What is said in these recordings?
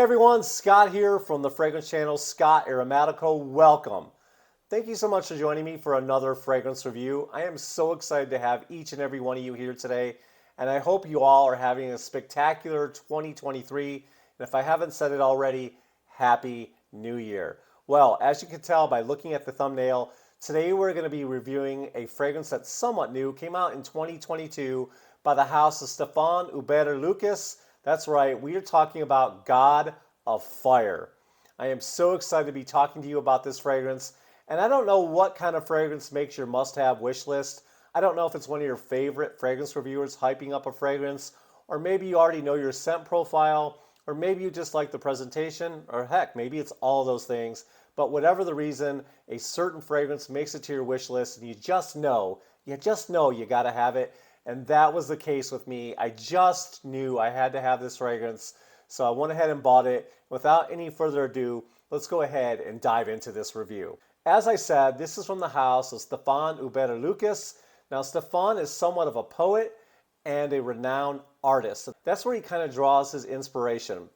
everyone, Scott here from the fragrance channel, Scott Aromatico. Welcome. Thank you so much for joining me for another fragrance review. I am so excited to have each and every one of you here today, and I hope you all are having a spectacular 2023. And if I haven't said it already, Happy New Year. Well, as you can tell by looking at the thumbnail, today we're going to be reviewing a fragrance that's somewhat new, came out in 2022 by the house of Stephane Humbert. That's right, we are talking about God of Fire. I am so excited to be talking to you about this fragrance, and I don't know what kind of fragrance makes your must-have wish list. I don't know if it's one of your favorite fragrance reviewers hyping up a fragrance, or maybe you already know your scent profile, or maybe you just like the presentation, or heck, maybe it's all those things. But whatever the reason, a certain fragrance makes it to your wish list, and you just know you gotta have it. And that was the case with me. I just knew I had to have this fragrance, so I went ahead and bought it. Without any further ado, let's go ahead and dive into this review. As I said, this is from the house of Stephane Humbert. Now, Stephane is somewhat of a poet and a renowned artist. That's where he kind of draws his inspiration.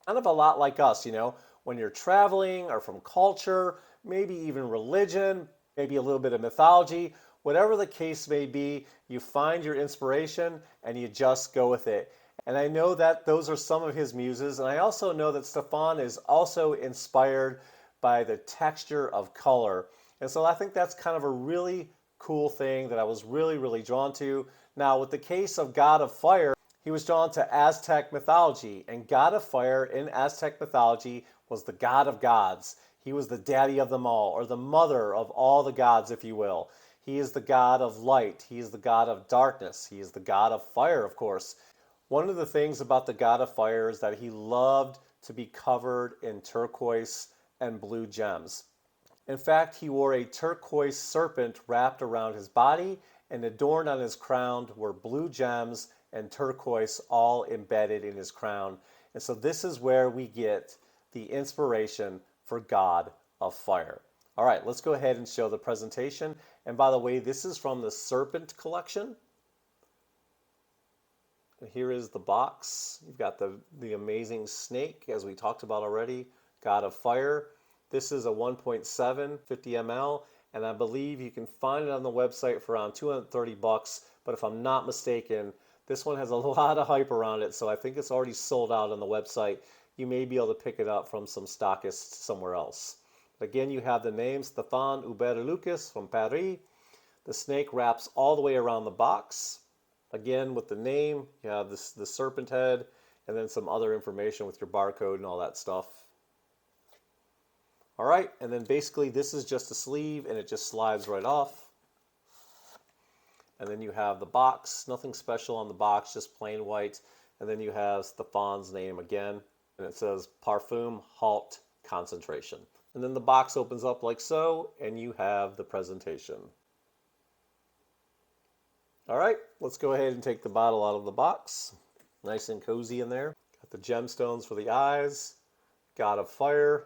Kind of a lot like us, you know, when you're traveling or from culture, maybe even religion, maybe a little bit of mythology. Whatever the case may be, you find your inspiration and you just go with it. And I know that those are some of his muses, and I also know that Stephane is also inspired by the texture of color. And so I think that's kind of a really cool thing that I was really drawn to. Now, with the case of God of Fire, he was drawn to Aztec mythology, and God of Fire in Aztec mythology was the god of gods. He was the daddy of them all, or the mother of all the gods, if you will. He is the god of light. He is the god of darkness. He is the god of fire, of course. One of the things about the god of fire is that he loved to be covered in turquoise and blue gems. In fact, he wore a turquoise serpent wrapped around his body, and adorned on his crown were blue gems and turquoise all embedded in his crown. And so this is where we get the inspiration for God of Fire. All right, let's go ahead and show the presentation. And by the way, this is from the Serpent collection. And here is the box. You've got the amazing snake, as we talked about already, God of Fire. This is a 1.7, 50 ml, and I believe you can find it on the website for around 230 bucks. But if I'm not mistaken, this one has a lot of hype around it, so I think it's already sold out on the website. You may be able to pick it up from some stockists somewhere else. Again, you have the name Stephane Humbert from Paris. The snake wraps all the way around the box. Again, with the name, you have the serpent head, and then some other information with your barcode and all that stuff. All right, and then basically this is just a sleeve, and it just slides right off. And then you have the box, nothing special on the box, just plain white. And then you have Stephane's name again, and it says Perfume Halt Concentration. And then the box opens up like so, and you have the presentation. All right, let's go ahead and take the bottle out of the box. Nice and cozy in there. Got the gemstones for the eyes, God of Fire,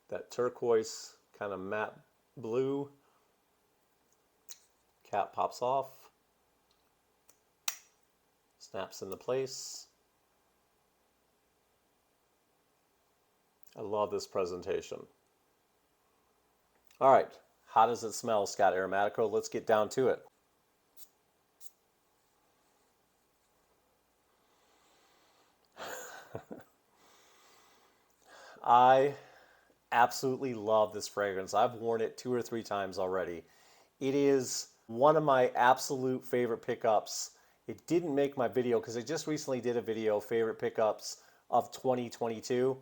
that turquoise kind of matte blue. Cap pops off, snaps into place. I love this presentation. All right, how does it smell, Scott Aromatico? Let's get down to it. I absolutely love this fragrance. I've worn it 2 or 3 times already. It is one of my absolute favorite pickups. It didn't make my video because I just recently did a video, favorite pickups of 2022.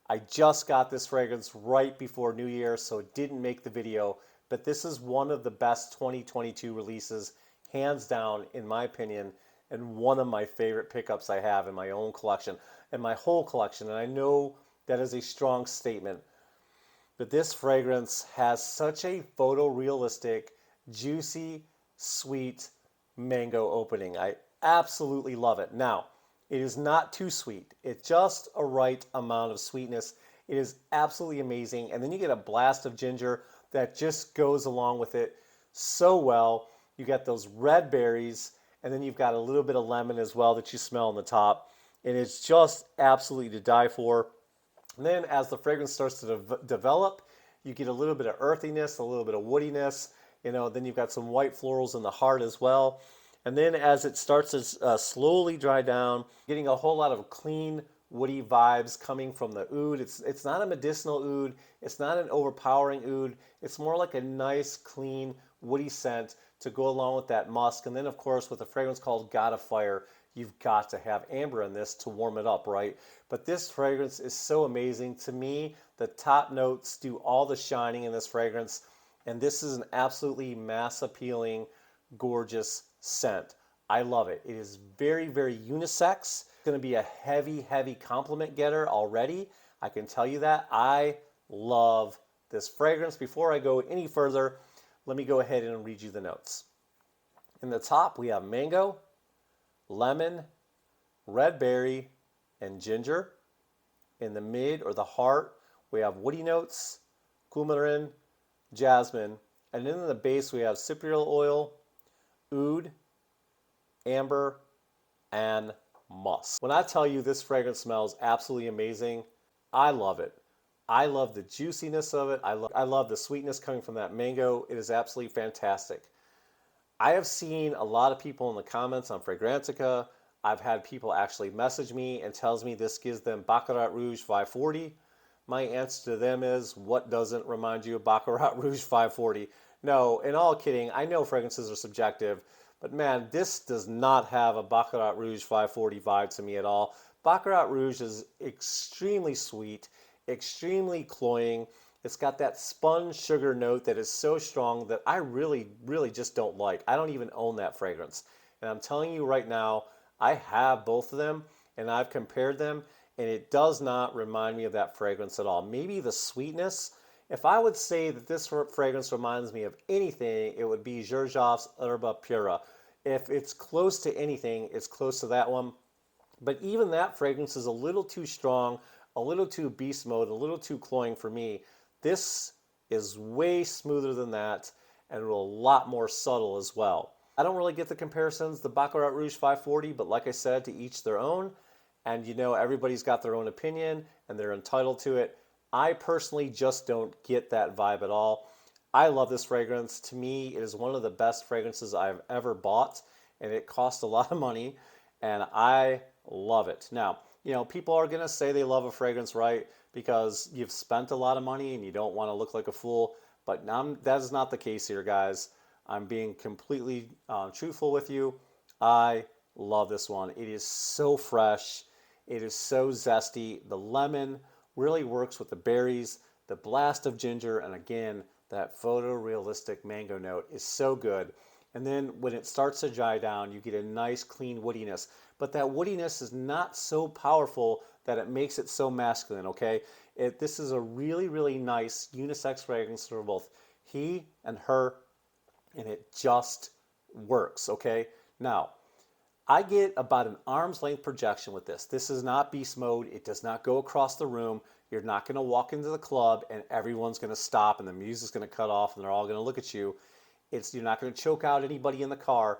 I just got this fragrance right before New Year, so it didn't make the video, but this is one of the best 2022 releases, hands down, in my opinion, and one of my favorite pickups I have in my own collection, and my whole collection, and I know that is a strong statement, but this fragrance has such a photorealistic, juicy, sweet mango opening. I absolutely love it. Now, it is not too sweet. It's just a right amount of sweetness. It is absolutely amazing. And then you get a blast of ginger that just goes along with it so well. You get those red berries, and then you've got a little bit of lemon as well that you smell on the top, and it's just absolutely to die for. And then as the fragrance starts to develop, you get a little bit of earthiness, a little bit of woodiness, then you've got some white florals in the heart as well. And then as it starts to slowly dry down, getting a whole lot of clean, woody vibes coming from the oud. It's not a medicinal oud. It's not an overpowering oud. It's more like a nice, clean, woody scent to go along with that musk. And then, of course, with a fragrance called God of Fire, you've got to have amber in this to warm it up, right? But this fragrance is so amazing. To me, the top notes do all the shining in this fragrance. And this is an absolutely mass appealing, gorgeous scent. I love it. It is very, very unisex. It's going to be a heavy, heavy compliment getter already. I can tell you that. I love this fragrance. Before I go any further, let me go ahead and read you the notes. In the top, we have mango, lemon, red berry, and ginger. In the mid or the heart, we have woody notes, coumarin, jasmine, and then in the base we have cypriol oil, oud, amber, and musk. When I tell you this fragrance smells absolutely amazing, I love it. I love the juiciness of it. I love the sweetness coming from that mango. It is absolutely fantastic. I have seen a lot of people in the comments on Fragrantica. I've had people actually message me and tells me this gives them Baccarat Rouge 540. My answer to them is, what doesn't remind you of Baccarat Rouge 540? No, in all kidding, I know fragrances are subjective, but man, this does not have a Baccarat Rouge 540 vibe to me at all. Baccarat Rouge is extremely sweet, extremely cloying. It's got that spun sugar note that is so strong that I really, really just don't like. I don't even own that fragrance. And I'm telling you right now, I have both of them and I've compared them, and it does not remind me of that fragrance at all. Maybe the sweetness. If I would say that this fragrance reminds me of anything, it would be Xerjoff's Herba Pura. If it's close to anything, it's close to that one. But even that fragrance is a little too strong, a little too beast mode, a little too cloying for me. This is way smoother than that and a lot more subtle as well. I don't really get the comparisons, the Baccarat Rouge 540, but like I said, to each their own. And everybody's got their own opinion and they're entitled to it. I personally just don't get that vibe at all. I love this fragrance. To me, it is one of the best fragrances I've ever bought, and it cost a lot of money, and I love it. Now, people are going to say they love a fragrance, right? Because you've spent a lot of money and you don't want to look like a fool. But that is not the case here, guys. I'm being completely truthful with you. I love this one. It is so fresh. It is so zesty. The lemon really works with the berries, the blast of ginger, and again, that photorealistic mango note is so good. And then when it starts to dry down, you get a nice clean woodiness. But that woodiness is not so powerful that it makes it so masculine, okay? This is a really, really nice unisex fragrance for both he and her, and it just works, okay? Now, I get about an arm's length projection with this. This is not beast mode. It does not go across the room. You're not going to walk into the club and everyone's going to stop and the music's going to cut off and they're all going to look at you. You're not going to choke out anybody in the car.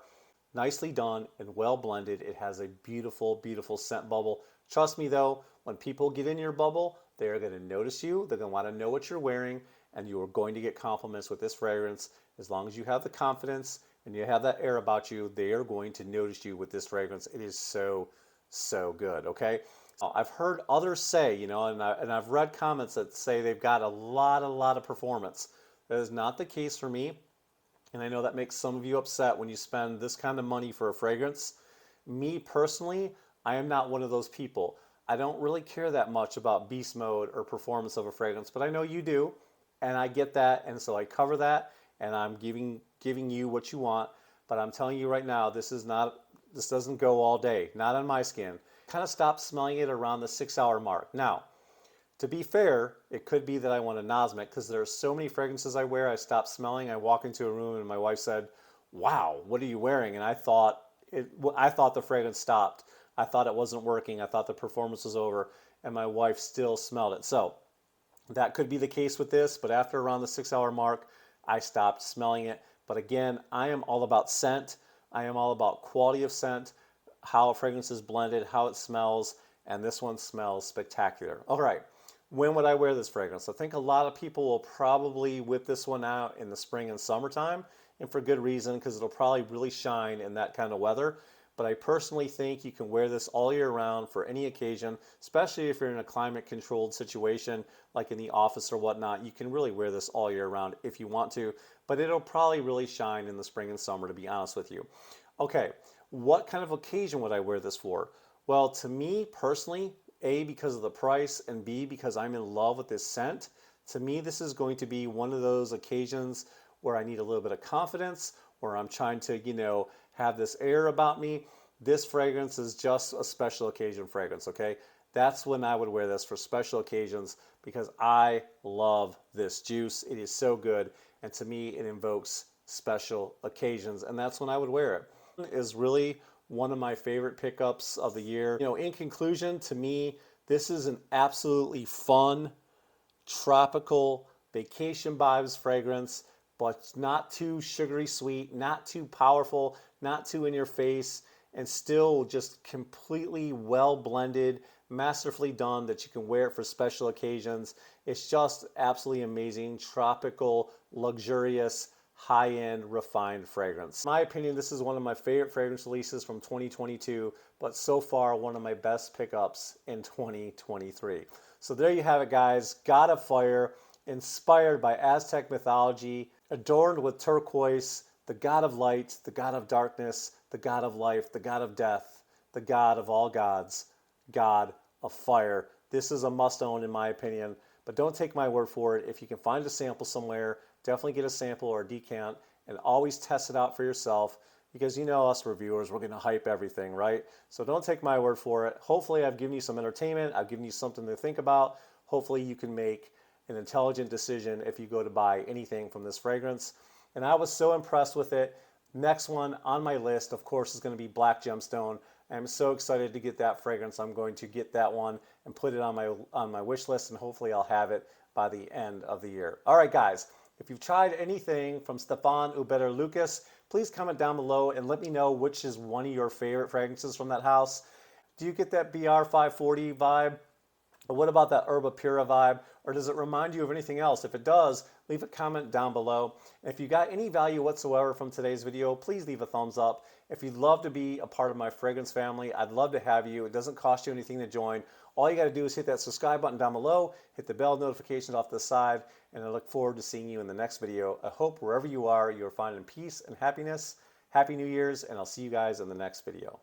Nicely done and well blended. It has a beautiful, beautiful scent bubble. Trust me though, when people get in your bubble, they're going to notice you. They're going to want to know what you're wearing, and you are going to get compliments with this fragrance. As long as you have the confidence and you have that air about you, they are going to notice you with this fragrance. It is so, so good, okay? I've heard others say, and I've read comments that say they've got a lot of performance. That is not the case for me. And I know that makes some of you upset when you spend this kind of money for a fragrance. Me personally, I am not one of those people. I don't really care that much about beast mode or performance of a fragrance, but I know you do, and I get that, and so I cover that, and I'm giving you what you want. But I'm telling you right now, this doesn't go all day, not on my skin. Kind of stop smelling it around the 6-hour mark. Now, to be fair, it could be that I want to nosmic because there are so many fragrances I wear, I stop smelling. I walk into a room and my wife said, "Wow, what are you wearing?" And I thought the fragrance stopped. I thought it wasn't working. I thought the performance was over, and my wife still smelled it. So that could be the case with this, but after around the 6-hour mark, I stopped smelling it. But again, I am all about scent. I am all about quality of scent, how a fragrance is blended, how it smells, and this one smells spectacular. All right, when would I wear this fragrance? I think a lot of people will probably whip this one out in the spring and summertime, and for good reason, because it'll probably really shine in that kind of weather. But I personally think you can wear this all year round for any occasion, especially if you're in a climate controlled situation like in the office or whatnot. You can really wear this all year round if you want to, but it'll probably really shine in the spring and summer, to be honest with you. Okay, what kind of occasion would I wear this for? Well, to me personally, A, because of the price, and B, because I'm in love with this scent, to me this is going to be one of those occasions where I need a little bit of confidence, or I'm trying to, have this air about me. This fragrance is just a special occasion fragrance, okay? That's when I would wear this, for special occasions, because I love this juice. It is so good, and to me it invokes special occasions, and that's when I would wear it. It is really one of my favorite pickups of the year. In conclusion, to me, this is an absolutely fun, tropical, vacation vibes fragrance, but not too sugary sweet, not too powerful, not too in your face, and still just completely well blended, masterfully done, that you can wear it for special occasions. It's just absolutely amazing, tropical, luxurious, high-end, refined fragrance. In my opinion, this is one of my favorite fragrance releases from 2022, but so far one of my best pickups in 2023. So there you have it, guys. God of Fire, inspired by Aztec mythology, adorned with turquoise, the god of light, the god of darkness, the god of life, the god of death, the god of all gods, God of Fire. This is a must-own in my opinion, but don't take my word for it. If you can find a sample somewhere, definitely get a sample or a decant, and always test it out for yourself, because us reviewers, we're going to hype everything, right? So don't take my word for it. Hopefully I've given you some entertainment. I've given you something to think about. Hopefully you can make an intelligent decision if you go to buy anything from this fragrance. And I was so impressed with it. Next one on my list, of course, is going to be Black Gemstone. I'm so excited to get that fragrance. I'm going to get that one and put it on my wish list, and hopefully I'll have it by the end of the year. All right, guys, if you've tried anything from Stephane Humbert Lucas, please comment down below and let me know which is one of your favorite fragrances from that house. Do you get that BR 540 vibe? Or what about that Herba Pura vibe? Or does it remind you of anything else? If it does, leave a comment down below. And if you got any value whatsoever from today's video, please leave a thumbs up. If you'd love to be a part of my fragrance family, I'd love to have you. It doesn't cost you anything to join. All you got to do is hit that subscribe button down below, hit the bell notifications off to the side, and I look forward to seeing you in the next video. I hope wherever you are finding peace and happiness. Happy New Year's, and I'll see you guys in the next video.